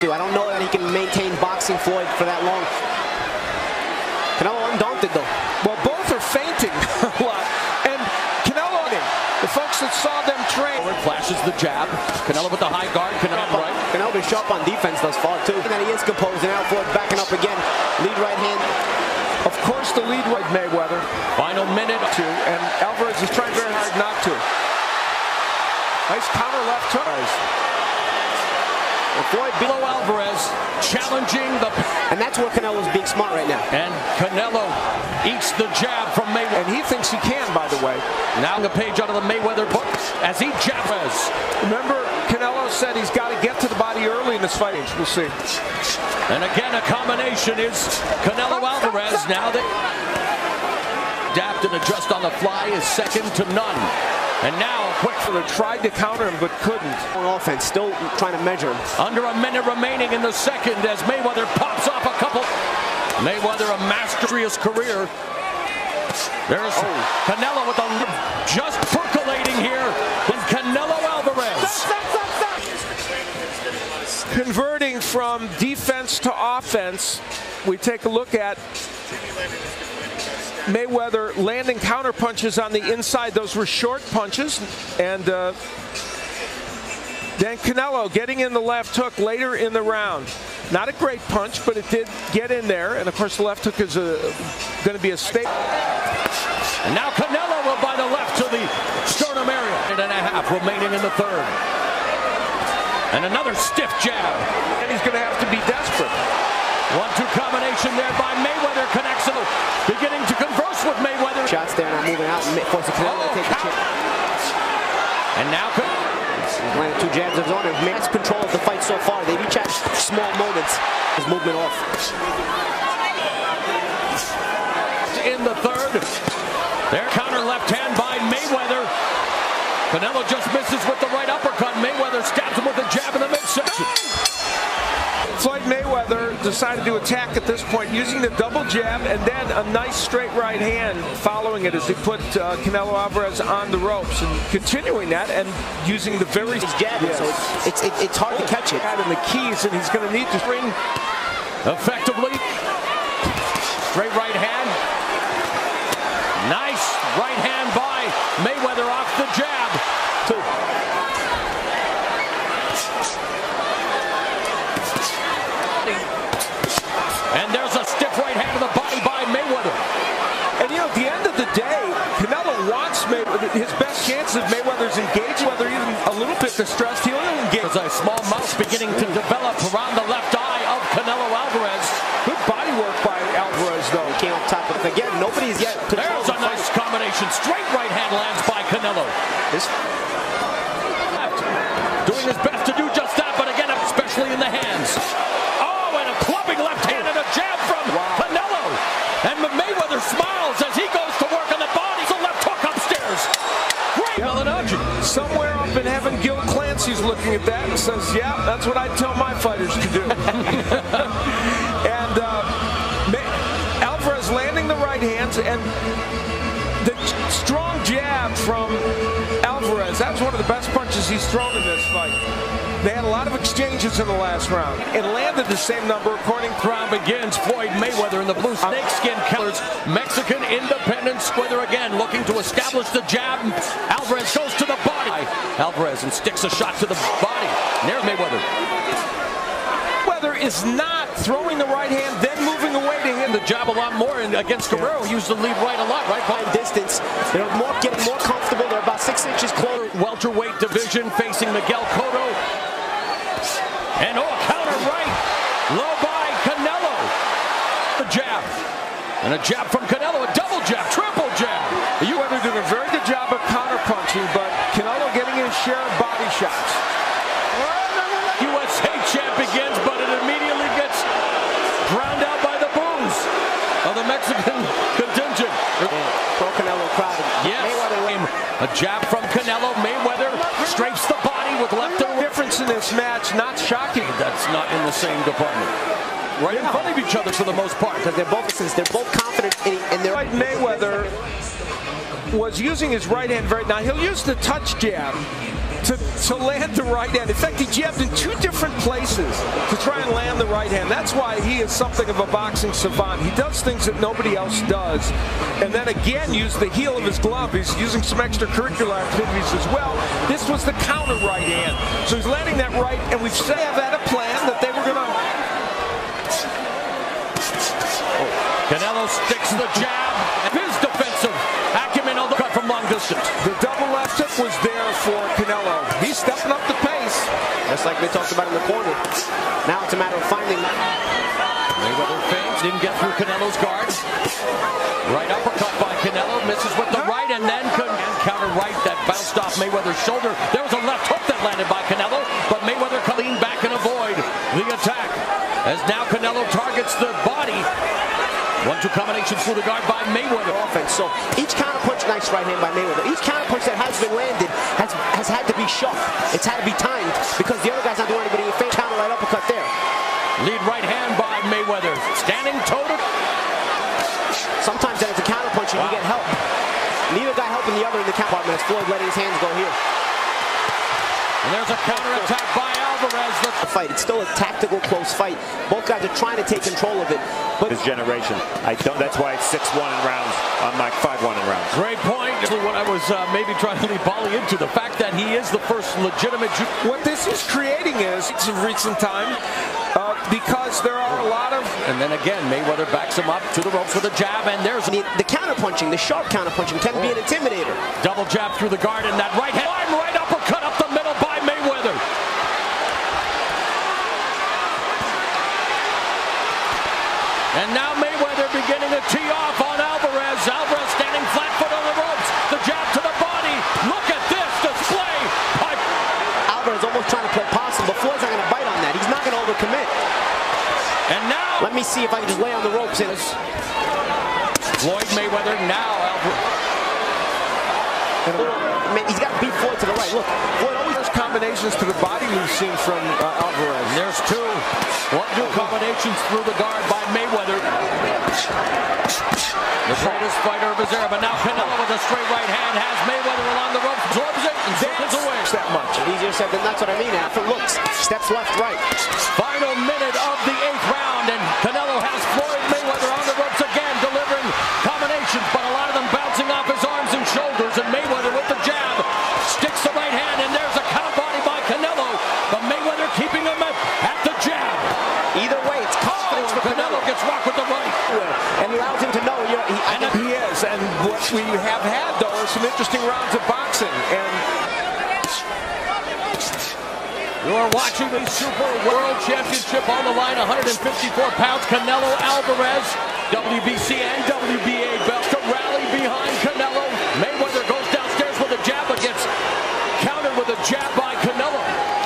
I don't know that he can maintain boxing Floyd for that long. Canelo undaunted though. Well, both are fainting a lot. And Canelo, the folks that saw them train. Flashes the jab. Canelo with the high guard. Canelo right. Canelo been sharp on defense thus far too. And then he is composed, and now Floyd backing up again. Lead right hand. Of course, the lead right Mayweather. Final minute or two, and Alvarez is trying very hard not to. Nice counter left hook. Floyd below Alvarez, challenging the... And that's where Canelo's being smart right now. And Canelo eats the jab from Mayweather. And he thinks he can, by the way. Now the page out of the Mayweather book as he jabs. Remember, Canelo said he's got to get to the body early in this fight. We'll see. And again, a combination is Canelo Alvarez. Now they adapt and adjust on the fly is second to none. And now, quick for tried to counter him, but couldn't. On offense, still trying to measure him. Under a minute remaining in the second as Mayweather pops off a couple. Mayweather, a master's career. There's Canelo with a just percolating here. And Canelo Alvarez. Converting from defense to offense, we take a look at Mayweather landing counter punches on the inside. Those were short punches. And then Canelo getting in the left hook later in the round. Not a great punch, but it did get in there. And of course, the left hook is going to be a staple. And now Canelo will by the left to the sternum area. 8.5 remaining in the third. And another stiff jab. And he's going to have to be desperate. 1-2 combination there by Mayweather. Connects him. Beginning to converse with Mayweather. Shots there, not moving out. Forcing Canelo to take the chip. And now he's landed 2 jabs of his own. Max control of the fight so far. They've each had small moments. His movement off. In the third. Their counter left hand by Mayweather. Canelo just misses with the right uppercut. Mayweather stabs him with a jab in the midsection. Floyd Mayweather decided to attack at this point using the double jab and then a nice straight right hand following it as he put Canelo Alvarez on the ropes, and continuing that and using the very jabbing, so it's hard to catch it. And the keys, and he's going to need to bring effectively. Straight right hand. Nice right hand by Mayweather off the jab. 2. And there's a stiff right hand to the body by Mayweather. And you know, at the end of the day, Canelo wants Mayweather. His best chance if Mayweather's engaged, whether even a little bit distressed, he'll engage. There's a small mouth beginning to develop around the left eye of Canelo Alvarez. Good body work by Alvarez, though. He came up top, but again, nobody's yet. There's a nice combination. Straight right hand lands by Canelo. Doing his best to do just that, but again, especially in the hands. Clubbing left hand and a jab from Canelo. And Mayweather smiles as he goes to work on the body. The left hook upstairs. Great methodology. Somewhere up in heaven, Gil Clancy's looking at that and says, yeah, that's what I tell my fighters to do. And Alvarez landing the right hands, and the strong jab from Alvarez. That was one of the best punches he's thrown in this fight. They had a lot of exchanges in the last round and landed the same number according to round begins. Floyd Mayweather in the blue snakeskin colors. Mexican independence square again, looking to establish the jab. Alvarez goes to the body. Alvarez and sticks a shot to the body. Near Mayweather. Mayweather is not throwing the right hand, then moving away to him. The jab a lot more, and against Guerrero, used the lead right a lot, right? By distance, they're getting more comfortable. They're about 6 inches closer. Welterweight division facing Miguel Cotto. And counter right, low by Canelo. The jab, and a jab from Canelo, a double jab, triple jab. Mayweather doing a very good job of counter punching, but Canelo getting his share of body shots. USA champ begins, but it immediately gets drowned out by the boos of the Mexican contingent. Pro Canelo crowd. Yes, a jab from Canelo. Mayweather strafes the body with left arm. Difference in this match, not shocking. That's not in the same department. Right in front of each other for the most part. Because they're both confident in their... Mayweather was using his right hand now he'll use the touch jab to land the right hand. In fact, he jabbed in two different places to try and land the right hand. That's why he is something of a boxing savant. He does things that nobody else does. And then again, used the heel of his glove. He's using some extracurricular activities as well. This was the counter right hand. So he's landing that right, and we've said had a plan that they were going to... Canelo sticks the jab. His defensive acumen on the cut from long distance. The double left hook was there for Canelo. He's stepping up the pace. Just like they talked about in the corner. Now it's a matter of finding... Mayweather feints, didn't get through Canelo's guard. Right uppercut by Canelo, misses with the right, and then counter right that bounced off Mayweather's shoulder. There was a left hook that landed by Canelo, but Mayweather can lean back and avoid the attack. As now Canelo targets the body. 1-2 combination through the guard by Mayweather. Offense. So each counter punch, nice right hand by Mayweather. Each counter punch that has been landed has had to be sharp. It's had to be timed because the other guy's not doing anybody any favor. Counter right uppercut there. Lead right hand by Mayweather. Standing toe-to. Sometimes when it's a counter punch, you get help. Neither guy helping the other in the count department as Floyd letting his hands go here. And there's a counter attack by Alvarez. The fight. It's still a tactical, close fight. Both guys are trying to take control of it. But this generation, that's why it's 6-1 in rounds, unlike 5-1 in rounds. Great point. What I was maybe trying to lead Bali into, the fact that he is the first legitimate. What this is creating is some recent time because there are a lot of. And then again, Mayweather backs him up to the ropes with a jab, and there's the counter punching, the sharp counter punching can be an intimidator. Double jab through the guard, and that right hand, right uppercut up the middle by Mayweather. And now Mayweather beginning to tee off on Alvarez. Alvarez standing flat foot on the ropes. The jab to the body. Look at this display. Alvarez almost trying to play possum, but Floyd's not going to bite on that. He's not going to overcommit. And now, let me see if I can just lay on the ropes. Floyd Mayweather now. Man, he's got to beat Floyd to the right. Look, Floyd always has combinations to the body we've seen from Alvarez. And there's two. 1-2 combinations through the guard by Mayweather. The greatest fighter of his era, but now Canelo with a straight right hand has Mayweather along the ropes, absorbs it, and circles away. That much. Easier said than that's what I mean. After looks, steps left, right. Final minute of the 8th round, and Canelo has Floyd Mayweather on the ropes again, delivering combinations, but a lot of them bouncing off his arms and shoulders, and Mayweather with the jab sticks the right hand, and there's a count body by Canelo, but Mayweather keeping him at the jab. Either way, it's confidence for Canelo gets rocked with the right. And allows him to know he is. And what we have had, though, are some interesting rounds of boxing. And you're watching the Super World Championship on the line, 154 pounds. Canelo Alvarez, WBC and WBA belts to rally behind Canelo. Mayweather goes downstairs with a jab, but gets countered with a jab by Canelo.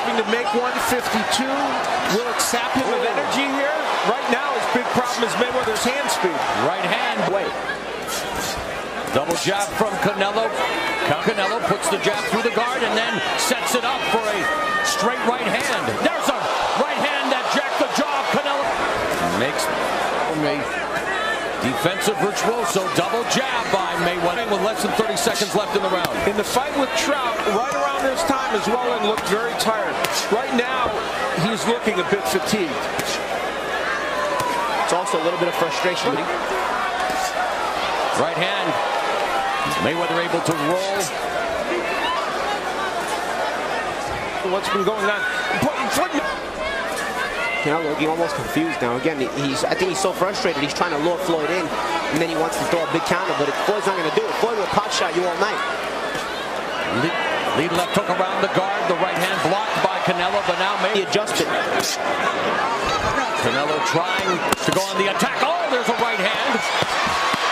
To make 152, will it sap him of energy here? Right now, his big problem is Mayweather's hand speed. Right hand. Wait. Double jab from Canelo. Canelo puts the jab through the guard and then sets it up for a straight right hand. There's a right hand that jacked the jaw of Canelo. Makes a defensive virtuoso double jab by Mayweather with less than 30 seconds left in the round. In the fight with Trout, right around this time as well, and looked very tired. Right now, he's looking a bit fatigued. It's also a little bit of frustration. Right hand. Mayweather able to roll. What's been going on? Canelo looking almost confused now. Again, I think he's so frustrated. He's trying to lure Floyd in, and then he wants to throw a big counter, but Floyd's not going to do it. Floyd will pot shot you all night. Lead left hook around the guard. The right hand blocked by Canelo, but now maybe adjusted. Canelo trying to go on the attack. Oh, there's a right hand.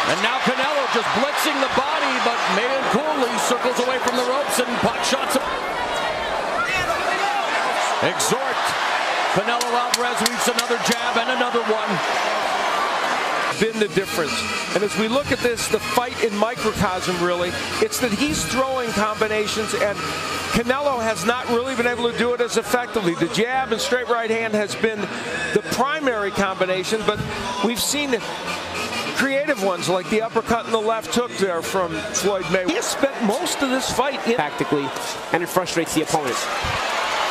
And now Canelo just blitzing the body, but Mayan coolly circles away from the ropes and pot shots him. Exhort. Canelo Alvarez reaps another jab and another one. Been the difference. And as we look at this, the fight in microcosm, really, it's that he's throwing combinations, and Canelo has not really been able to do it as effectively. The jab and straight right hand has been the primary combination, but we've seen creative ones, like the uppercut and the left hook there from Floyd Mayweather. He has spent most of this fight tactically, and it frustrates the opponent.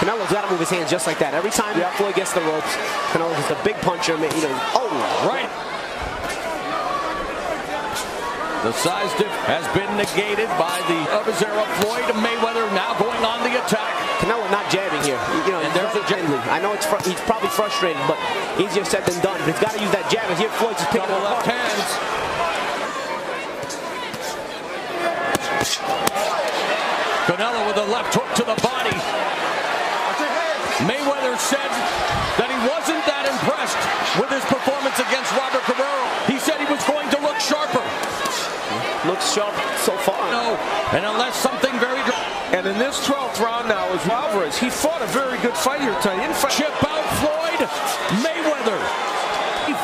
Canelo's got to move his hands just like that. Every time Floyd gets the ropes, Canelo's just a big puncher. Right. The size diff has been negated by the other era. Floyd Mayweather now going on the attack. Canelo not jabbing here. And there's a gently. I know he's probably frustrated, but easier said than done. But he's got to use that jab. And here Floyd's just picking up left hands. Canelo with a left hook to the body. Mayweather said that he wasn't that impressed with his performance against Robert Guerrero. He said he was going to look sharper. Looks sharp so far. No, and unless something very... And in this 12th round now is Alvarez. He fought a very good fight here tonight. Chip out Floyd Mayweather.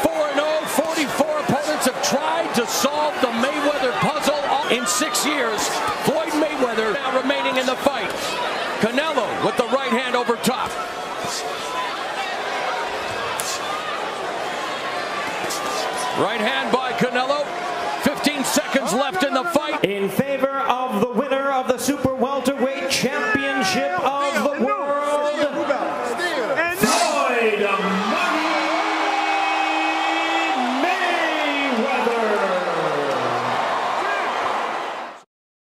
4-0, 44 opponents have tried to solve the Mayweather puzzle in 6 years. Floyd Mayweather now remaining in the fight. Canelo with the right hand over top. Right hand by Canelo. 15 seconds left in the fight.